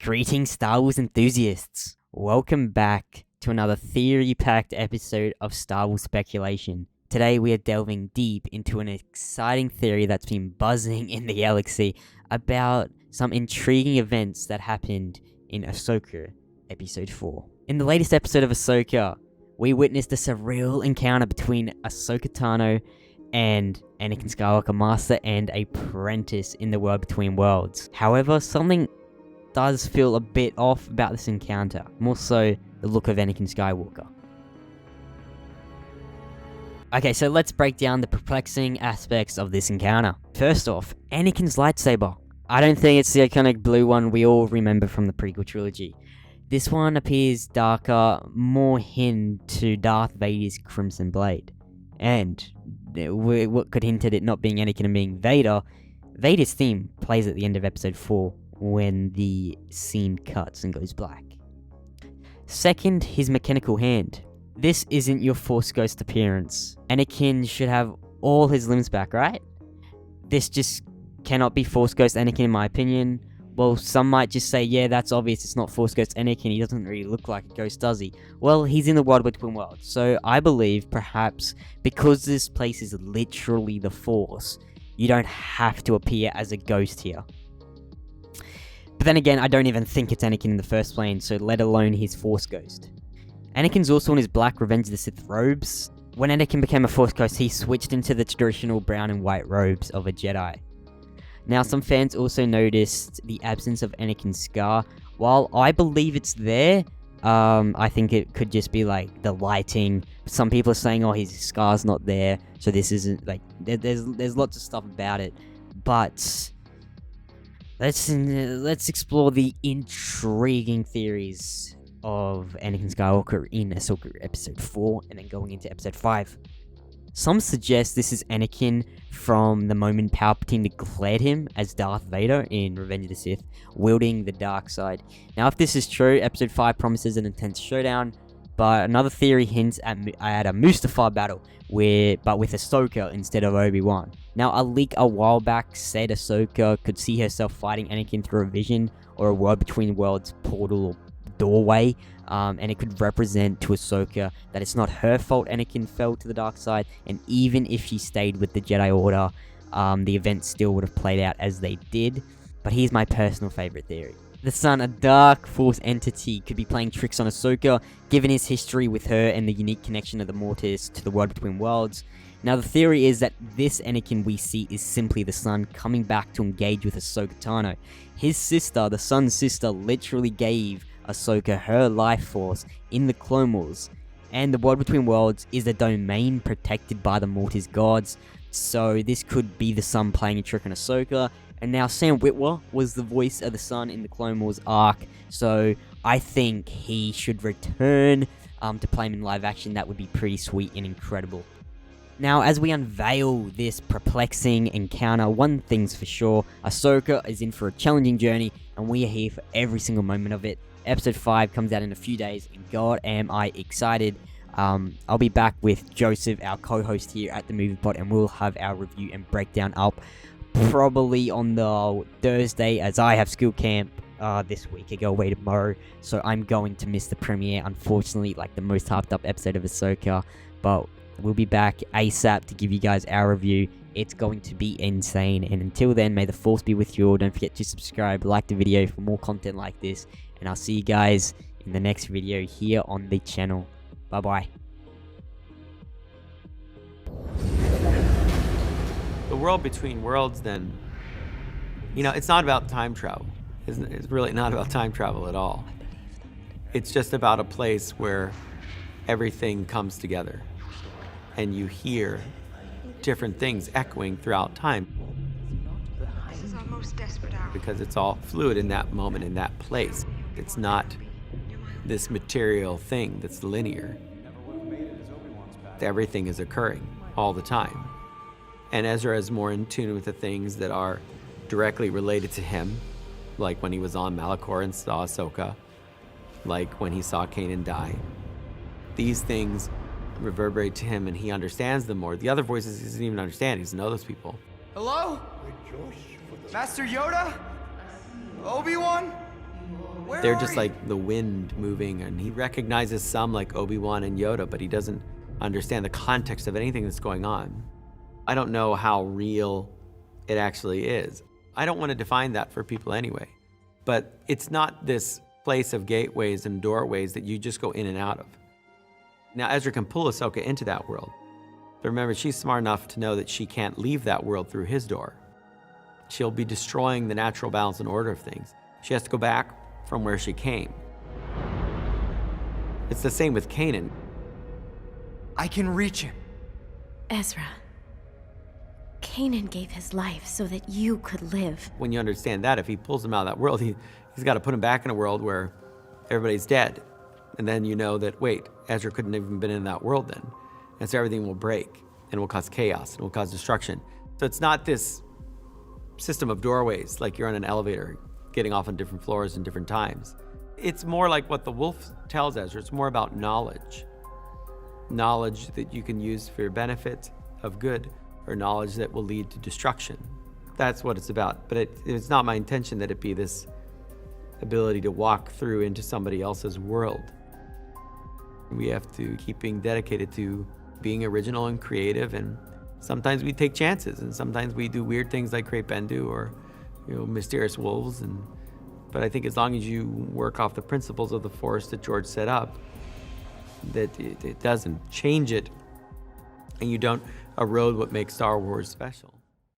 Greetings, Star Wars enthusiasts. Welcome back to another theory-packed episode of Star Wars Speculation. Today we are delving deep into an exciting theory that's been buzzing in the galaxy about some intriguing events that happened in Ahsoka, Episode 4. In the latest episode of Ahsoka, we witnessed a surreal encounter between Ahsoka Tano and Anakin Skywalker, master and apprentice in the world between worlds. However, something does feel a bit off about this encounter, more so the look of Anakin Skywalker. Okay, so let's break down the perplexing aspects of this encounter. First off, Anakin's lightsaber. I don't think it's the iconic blue one we all remember from the prequel trilogy. This one appears darker, more hint to Darth Vader's Crimson Blade. And what could hint at it not being Anakin and being Vader, Vader's theme plays at the end of episode 4 when the scene cuts and goes black. Second, his mechanical hand. This isn't your Force Ghost appearance. Anakin should have all his limbs back, right? This just cannot be Force Ghost Anakin in my opinion. Well, some might just say, yeah, that's obvious, it's not Force Ghost Anakin, he doesn't really look like a ghost, does he? Well, he's in the world between worlds, so I believe, perhaps, because this place is literally the Force, you don't have to appear as a ghost here. But then again, I don't even think it's Anakin in the first place, so let alone his Force Ghost. Anakin's also in his black Revenge of the Sith robes. When Anakin became a Force Ghost, he switched into the traditional brown and white robes of a Jedi. Now, some fans also noticed the absence of Anakin's scar. While I believe it's there, I think it could just be like the lighting. Some people are saying, oh, his scar's not there, so this isn't like, there's lots of stuff about it. But let's explore the intriguing theories of Anakin Skywalker in Ahsoka Episode 4 and then going into Episode 5. Some suggest this is Anakin from the moment Palpatine declared him as Darth Vader in Revenge of the Sith, wielding the dark side. Now, if this is true, Episode 5 promises an intense showdown, but another theory hints at a Mustafar battle, but with Ahsoka instead of Obi-Wan. Now, a leak a while back said Ahsoka could see herself fighting Anakin through a vision or a world between worlds portal or doorway, and it could represent to Ahsoka that it's not her fault Anakin fell to the dark side, and even if she stayed with the Jedi Order, the events still would have played out as they did. But here's my personal favorite theory. The Son, a dark force entity, could be playing tricks on Ahsoka, given his history with her and the unique connection of the Mortis to the world between worlds. Now, the theory is that this Anakin we see is simply the Son coming back to engage with Ahsoka Tano. His sister, the Son's sister, literally gave Ahsoka her life force in the Clone Wars, and the world between worlds is a domain protected by the Mortis gods, so this could be the Son playing a trick on Ahsoka. And now Sam Witwer was the voice of the Son in the Clone Wars arc, so I think he should return to play him in live action. That would be pretty sweet and incredible. Now, as we unveil this perplexing encounter, one thing's for sure, Ahsoka is in for a challenging journey, and we are here for every single moment of it. Episode 5 comes out in a few days, and God am I excited. I'll be back with Joseph, our co-host here at the Movie Pod, and we'll have our review and breakdown up probably on the Thursday, as I have school camp this week. I go away tomorrow, so I'm going to miss the premiere, unfortunately, like the most hyped up episode of Ahsoka, but we'll be back ASAP to give you guys our review. It's going to be insane, and until then, may the Force be with you all. Don't forget to subscribe, like the video for more content like this, and I'll see you guys in the next video here on the channel. Bye-bye. The world between worlds, then, it's not about time travel. It's really not about time travel at all. It's just about a place where everything comes together, and you hear different things echoing throughout time. This is our most desperate hour. Because it's all fluid in that moment, in that place. It's not this material thing that's linear. Everything is occurring all the time. And Ezra is more in tune with the things that are directly related to him, like when he was on Malachor and saw Ahsoka, like when he saw Kanan die. These things reverberate to him, and he understands them more. The other voices he doesn't even understand. He doesn't know those people. Hello? Master Yoda? Obi-Wan? They're just like the wind moving, and he recognizes some like Obi-Wan and Yoda, but he doesn't understand the context of anything that's going on. I don't know how real it actually is. I don't want to define that for people anyway, but it's not this place of gateways and doorways that you just go in and out of. Now, Ezra can pull Ahsoka into that world, but remember, she's smart enough to know that she can't leave that world through his door. She'll be destroying the natural balance and order of things. She has to go back from where she came. It's the same with Kanan. I can reach him. Ezra, Kanan gave his life so that you could live. When you understand that, if he pulls him out of that world, he's got to put him back in a world where everybody's dead. And then you know that, wait, Ezra couldn't have even been in that world then. And so everything will break and will cause chaos and will cause destruction. So it's not this system of doorways like you're on an elevator getting off on different floors and different times. It's more like what the wolf tells Ezra. It's more about knowledge. Knowledge that you can use for your benefit of good, or knowledge that will lead to destruction. That's what it's about. But it's not my intention that it be this ability to walk through into somebody else's world. We have to keep being dedicated to being original and creative, and sometimes we take chances, and sometimes we do weird things like Crepe Bendu or mysterious wolves. But I think as long as you work off the principles of the Force that George set up, that it doesn't change it, and you don't erode what makes Star Wars special.